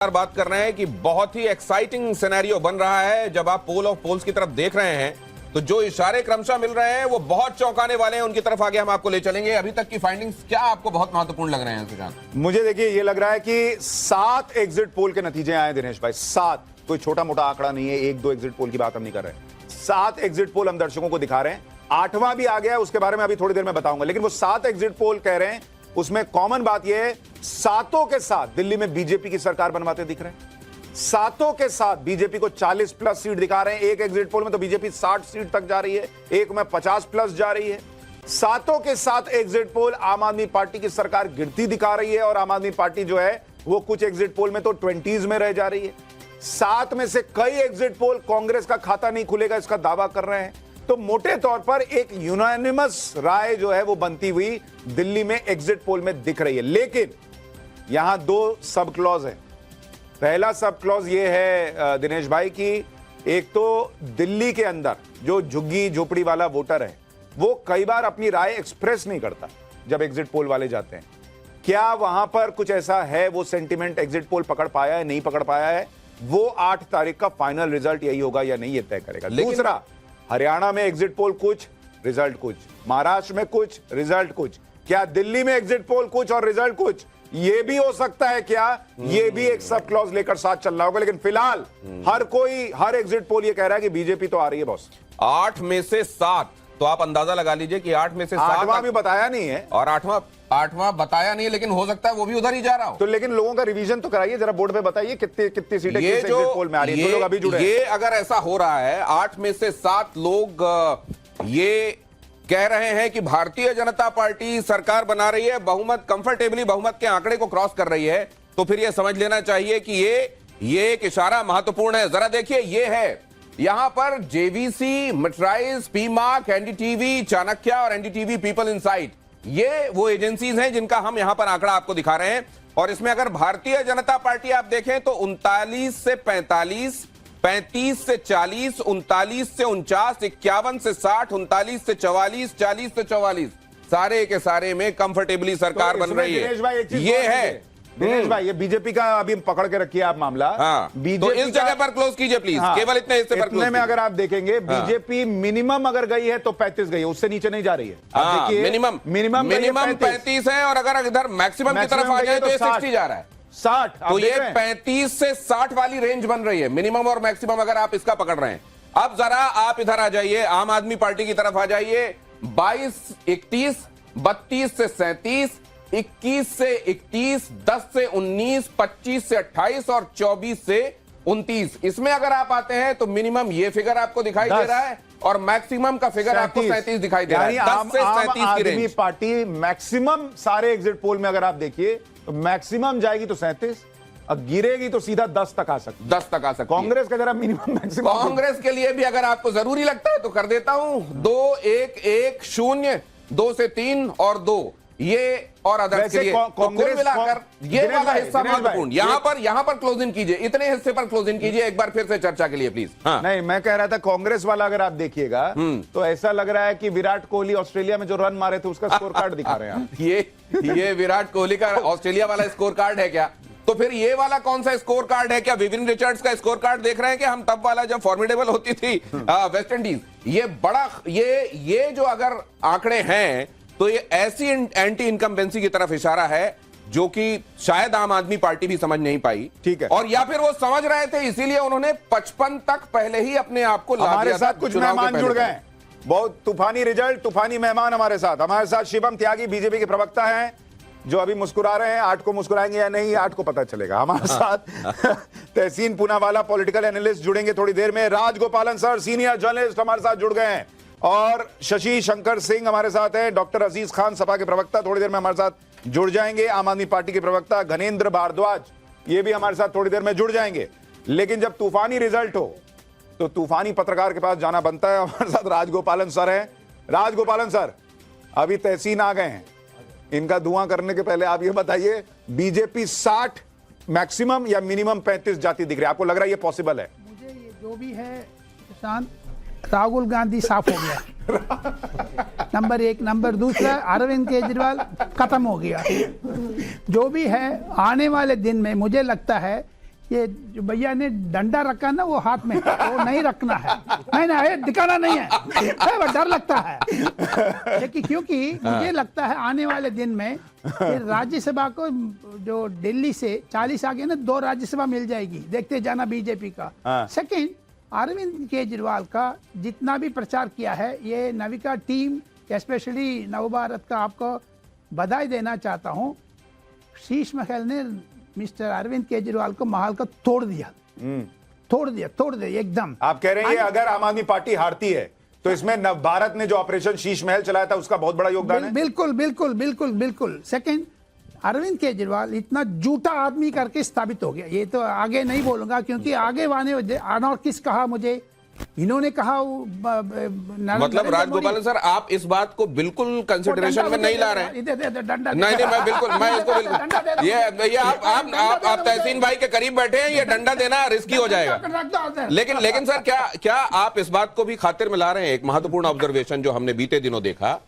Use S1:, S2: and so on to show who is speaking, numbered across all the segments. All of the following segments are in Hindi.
S1: बात कर रहे हैं कि बहुत ही एक्साइटिंग सिनेरियो बन रहा है। जब आप पोल ऑफ पोल्स की तरफ देख रहे हैं तो जो इशारे क्रमशः मिल रहे हैं वो बहुत चौंकाने वाले हैं। उनकी तरफ आगे हम आपको ले चलेंगे। अभी तक की फाइंडिंग्स क्या आपको बहुत महत्वपूर्ण लग रहे हैं सुशांत?
S2: मुझे देखिए ये लग रहा है कि 7 एग्जिट पोल के नतीजे आए दिनेश भाई। 7, कोई छोटा मोटा आंकड़ा नहीं है। 1-2 एग्जिट पोल की बात हम नहीं कर रहे। 7 एग्जिट पोल हम दर्शकों को दिखा रहे हैं। 8वां भी आ गया है, उसके बारे में अभी थोड़ी देर में बताऊंगा। लेकिन वो 7 एग्जिट पोल कह रहे हैं, उसमें कॉमन बात यह है, सातों के साथ दिल्ली में बीजेपी की सरकार बनवाते दिख रहे हैं। सातों के साथ बीजेपी को 40 प्लस सीट दिखा रहे हैं। एक एग्जिट पोल में तो बीजेपी 60 सीट तक जा रही है, एक में 50 प्लस जा रही है। सातों के साथ एग्जिट पोल आम आदमी पार्टी की सरकार गिरती दिखा रही है और आम आदमी पार्टी जो है वो कुछ एग्जिट पोल में तो 20s में रह जा रही है। 7 में से कई एग्जिट पोल कांग्रेस का खाता नहीं खुलेगा इसका दावा कर रहे हैं। तो मोटे तौर पर एक यूनानिमस राय जो है वो बनती हुई दिल्ली में एग्जिट पोल में दिख रही है। लेकिन यहां 2 सब क्लॉज है। पहला सब क्लॉज ये है दिनेश भाई कि एक तो दिल्ली के अंदर जो झुग्गी झोपड़ी वाला वोटर है वो कई बार अपनी राय एक्सप्रेस नहीं करता जब एग्जिट पोल वाले जाते हैं। क्या वहां पर कुछ ऐसा है, वो सेंटिमेंट एग्जिट पोल पकड़ पाया है, नहीं पकड़ पाया है? वो 8 तारीख का फाइनल रिजल्ट यही होगा या नहीं, ये तय करेगा। दूसरा, हरियाणा में एग्जिट पोल कुछ, रिजल्ट कुछ, महाराष्ट्र में कुछ, रिजल्ट कुछ, क्या दिल्ली में एग्जिट पोल कुछ और रिजल्ट कुछ? ये भी हो सकता है क्या? ये भी एक सब क्लॉज लेकर साथ चल रहा होगा। लेकिन फिलहाल हर एग्जिट पोल ये कह रहा है कि बीजेपी तो आ रही है बॉस।
S1: 8 में से 7, तो आप अंदाजा लगा लीजिए कि 8 में से 7।
S2: 8वां भी बताया नहीं है
S1: और 8वां बताया नहीं है, लेकिन हो सकता है वो भी उधर ही जा रहा हो।
S2: तो लेकिन लोगों का रिवीजन तो कराइए जरा, बोर्ड पे बताइए कितनी सीटें किस एग्जिट पोल में आ रही है। तो लोग अभी जुड़े
S1: ये अगर ऐसा हो रहा है, 8 में से 7 लोग ये कह रहे हैं कि भारतीय जनता पार्टी सरकार बना रही है, बहुमत कंफर्टेबली बहुमत के आंकड़े को क्रॉस कर रही है, तो फिर यह समझ लेना चाहिए कि ये एक इशारा महत्वपूर्ण है। जरा देखिए, ये है यहां पर जेवीसी, मट्राइज, पीमार्क, एनडीटीवी, चाणक्य और एनडीटीवी पीपल इनसाइट, ये वो एजेंसीज हैं जिनका हम यहां पर आंकड़ा आपको दिखा रहे हैं। और इसमें अगर भारतीय जनता पार्टी आप देखें तो 39 से 45, 35 से 40, 39 से 49, 51 से 60, 39 से 44, 40 से 44, सारे के सारे में कंफर्टेबली सरकार बन रही है। ये है
S2: दिनेश भाई, ये बीजेपी का अभी पकड़ के रखिए आप मामला।
S1: हाँ, तो इस जगह पर क्लोज कीजिए प्लीज। हाँ, केवल इतने हिस्से पर क्लोज
S2: में अगर आप देखेंगे, बीजेपी मिनिमम अगर गई है तो 35 गई है, उससे नीचे नहीं जा रही है।
S1: हाँ, मिनिमम 35 है और अगर इधर मैक्सिमम की तरफ आ जाए तो 60 जा रहा है।
S2: 60,
S1: तो ये 35 से 60 वाली रेंज बन रही है, मिनिमम और मैक्सिमम अगर आप इसका पकड़ रहे हैं। अब जरा आप इधर आ जाइए, आम आदमी पार्टी की तरफ आ जाइए। 22, 31, 32 से 37, 21 से 31, 10 से 19, 25 से 28 और 24 से 29, इसमें अगर आप आते हैं तो मिनिमम ये फिगर आपको दिखाई दे रहा है और मैक्सिमम का फिगर आपको 37 दिखाई दे रहा है। 10 से 37 की रेंज
S2: पार्टी मैक्सिमम सारे एग्जिट पोल में अगर आप देखिए तो मैक्सिमम जाएगी तो 37, अब गिरेगी तो सीधा 10 तक आ सकती है।
S1: 10 तक आ सकती है।
S2: कांग्रेस का जरा मिनिमम मैक्सिमम,
S1: कांग्रेस के लिए भी अगर आपको जरूरी लगता है तो कर देता हूं। 2, 1, 1, 0, 2 से 3 और 2, ये और अदर्स के लिए तो कुल मिलाकर ये वाला हिस्सा महत्वपूर्ण। यहां पर क्लोज इन कीजिए, इतने हिस्से पर क्लोज इन कीजिए एक बार फिर से चर्चा के लिए प्लीज। हाँ।
S2: नहीं, मैं कह रहा था कांग्रेस वाला अगर आप देखिएगा तो ऐसा लग रहा है कि विराट कोहली ऑस्ट्रेलिया में जो रन मारे थे उसका स्कोर कार्ड दिखा रहे हैं।
S1: ये विराट कोहली का ऑस्ट्रेलिया वाला स्कोर कार्ड है क्या? तो फिर ये वाला कौन सा स्कोर कार्ड है? क्या विविन रिचर्ड्स का स्कोर कार्ड देख रहे हैं कि हम तब वाला जब फॉर्मिडेबल होती थी वेस्ट इंडीज? ये बड़ा ये जो अगर आंकड़े हैं तो ये ऐसी एंटी इनकम्बेंसी की तरफ इशारा है जो कि शायद आम आदमी पार्टी भी समझ नहीं पाई।
S2: ठीक है,
S1: और या फिर वो समझ रहे थे इसीलिए उन्होंने 55 तक पहले ही अपने आप को ला दिया।
S2: हमारे साथ कुछ मेहमान जुड़ गए, बहुत तूफानी रिजल्ट, तूफानी मेहमान हमारे साथ शिवम त्यागी बीजेपी के प्रवक्ता हैं जो अभी मुस्कुरा रहे हैं। 8 को मुस्कुराएंगे या नहीं 8 को पता चलेगा। हमारे साथ तहसीन पूनावाला पॉलिटिकल एनालिस्ट जुड़ेंगे थोड़ी देर में। राजगोपालन सर सीनियर जर्नलिस्ट हमारे साथ जुड़ गए हैं और शशि शंकर सिंह हमारे साथ हैं। डॉक्टर अजीज खान सपा के प्रवक्ता थोड़ी देर में हमारे साथ जुड़ जाएंगे। आम आदमी पार्टी के प्रवक्ता घनेंद्र भारद्वाज ये भी हमारे साथ थोड़ी देर में जुड़ जाएंगे। लेकिन जब तूफानी रिजल्ट हो तो तूफानी पत्रकार के पास जाना बनता है। हमारे साथ राजगोपालन सर हैं। राजगोपालन सर, अभी तहसीन आ गए हैं, इनका धुआं करने के पहले आप ये बताइए, बीजेपी 60 मैक्सिमम या मिनिमम 35 जाती दिख रही है? आपको लग रहा है ये पॉसिबल है?
S3: मुझे ये जो भी है किसान, राहुल गांधी साफ हो गया नंबर 1। नंबर दूसरा, अरविंद केजरीवाल खत्म हो गया। जो भी है आने वाले दिन में मुझे लगता है ये जो भैया ने डंडा रखा ना वो हाथ में, वो नहीं रखना है, नहीं ना है, दिखाना नहीं है, बस डर लगता है। लेकिन क्योंकि मुझे लगता है आने वाले दिन में राज्यसभा को जो दिल्ली से 40 आ गए ना, 2 राज्यसभा मिल जाएगी, देखते जाना बीजेपी का। सेकंड, अरविंद केजरीवाल का जितना भी प्रचार किया है, ये नविका टीम स्पेशली नवभारत का आपको बधाई देना चाहता हूँ। शीश महल ने मिस्टर अरविंद केजरीवाल को महल का तोड़ दिया एकदम।
S2: आप कह रहे हैं ये अगर आम आदमी पार्टी हारती है तो इसमें नवभारत ने जो ऑपरेशन शीश महल चलाया था उसका बहुत बड़ा योगदान है।
S3: बिल्कुल बिल्कुल बिल्कुल बिल्कुल। सेकंड, अरविंद केजरीवाल इतना झूठा आदमी करके स्थापित हो गया। ये तो आगे नहीं बोलूंगा क्योंकि आगे वाले अनॉर्किस्ट कहा मुझे, इन्होंने कहा
S1: मतलब राजगोपाल सर, आप इस बात को बिल्कुल कंसिडरेशन में नहीं ला रहे हैं। नहीं, मैं बिल्कुल ये आप तहसीन भाई के करीब बैठे हैं, ये डंडा देना रिस्की हो जाएगा। लेकिन सर, क्या आप इस बात को भी खातिर में ला रहे हैं? एक महत्वपूर्ण ऑब्जर्वेशन जो हमने बीते दिनों देखा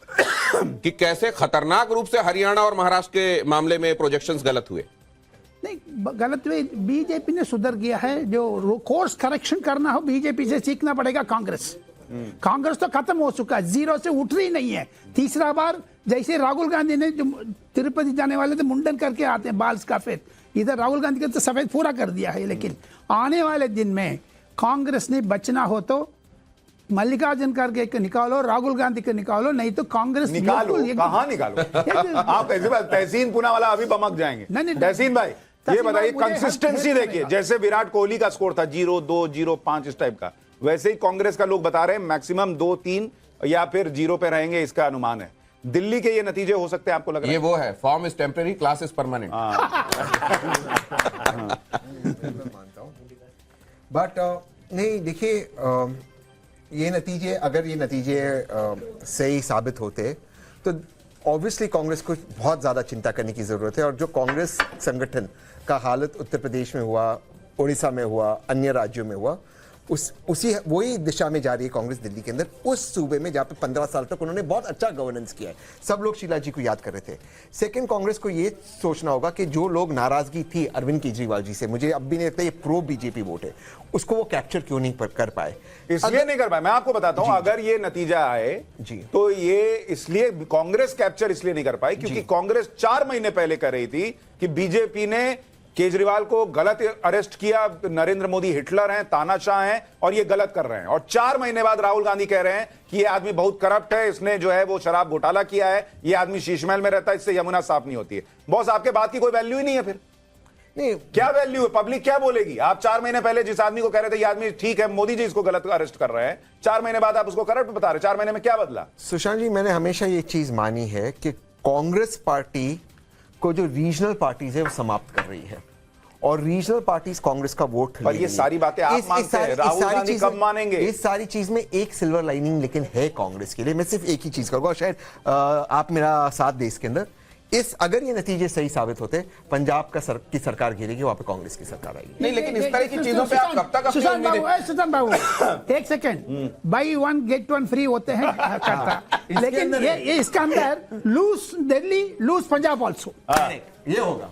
S1: कि कैसे खतरनाक रूप से हरियाणा और महाराष्ट्र के मामले में प्रोजेक्शंस गलत हुए।
S3: नहीं, गलत हुए, बीजेपी ने सुधर गया है। जो कोर्स करेक्शन करना हो बीजेपी से सीखना पड़ेगा। कांग्रेस तो खत्म हो चुका है, 0 से उठ रही नहीं है। तीसरा बार जैसे राहुल गांधी ने जो तिरुपति जाने वाले थे मुंडन करके आते हैं बाल सफेद, इधर राहुल गांधी का तो सफेद पूरा कर दिया है। लेकिन आने वाले दिन में कांग्रेस ने बचना हो तो मल्लिकार्जुन खड़गे को निकालो, राहुल गांधी को निकालो, नहीं तो कांग्रेस
S2: निकालो। कहां निकालो? आप ऐसे बात, तहसीन पुना वाला अभी बमक जाएंगे। तहसीन भाई ये बताइए, कंसिस्टेंसी देखिए, जैसे विराट कोहली का स्कोर था 0-2, 0-5 इस टाइप का, वैसे ही कांग्रेस का लोग बता रहे हैं मैक्सिमम 2-3 या फिर 0 पे रहेंगे, इसका अनुमान है। दिल्ली के ये नतीजे हो सकते हैं, आपको लग रहा है?
S1: ये वो है, form is temporary, class is permanent.
S4: But नहीं, देखिए, अगर ये नतीजे सही साबित होते तो ऑब्वियसली कांग्रेस को बहुत ज़्यादा चिंता करने की ज़रूरत है। और जो कांग्रेस संगठन का हालत उत्तर प्रदेश में हुआ, उड़ीसा में हुआ, अन्य राज्यों में हुआ, वही दिशा में जा रही है कांग्रेस दिल्ली के अंदर, उस सूबे में जहाँ पे 15 साल तक उन्होंने बहुत अच्छा गवर्नेंस किया है। सब लोग शीला जी को याद कर रहे थे। सेकंड, कांग्रेस को ये सोचना होगा कि जो लोग नाराजगी थी अरविंद केजरीवाल जी से, मुझे अब भी नहीं लगता ये प्रो बीजेपी वोट है, उसको वो कैप्चर क्यों नहीं कर पाए?
S2: इसलिए नहीं कर पाए, मैं आपको बताता हूं, अगर ये नतीजा आए तो ये इसलिए कांग्रेस कैप्चर इसलिए नहीं कर पाई क्योंकि कांग्रेस 4 महीने पहले कर रही थी कि बीजेपी ने केजरीवाल को गलत अरेस्ट किया, नरेंद्र मोदी हिटलर हैं, तानाशाह हैं और ये गलत कर रहे हैं। और 4 महीने बाद राहुल गांधी कह रहे हैं कि ये आदमी बहुत करप्ट है, इसने जो है वो शराब घोटाला किया है, ये आदमी शीश महल में रहता है, इससे यमुना साफ नहीं होती है। बॉस, आपके बात की कोई वैल्यू ही नहीं है। फिर
S4: नहीं,
S2: क्या वैल्यू है? पब्लिक क्या बोलेगी? आप 4 महीने पहले जिस आदमी को कह रहे थे ये आदमी ठीक है, मोदी जी इसको गलत अरेस्ट कर रहे हैं, 4 महीने बाद आप उसको करप्ट बता रहे हैं। 4 महीने में क्या बदला?
S4: सुशांत जी, मैंने हमेशा ये चीज मानी है कि कांग्रेस पार्टी को जो रीजनल पार्टीज है वो समाप्त कर रही है और रीजनल पार्टीज कांग्रेस का वोट
S2: पर ये सारी बातें आप मानते हैं, राहुल गांधी कब मानेंगे?
S4: इस सारी चीज में एक सिल्वर लाइनिंग लेकिन है कांग्रेस के लिए। मैं सिर्फ एक ही चीज करूंगा, शायद आप मेरा साथ दे इसके अंदर। अगर ये नतीजे सही साबित होते, पंजाब की सरकार गिरेगी, वहां पे कांग्रेस की सरकार आएगी।
S1: नहीं, लेकिन इस तरह की चीजों पे आप कब तक अपनी उम्मीदें?
S3: सुशांत बाबू, एक सेकंड, बाई 1 गेट 1 फ्री होते हैं करता, लेकिन ये इसका अंदर lose Delhi, lose Punjab also,
S4: ये होगा।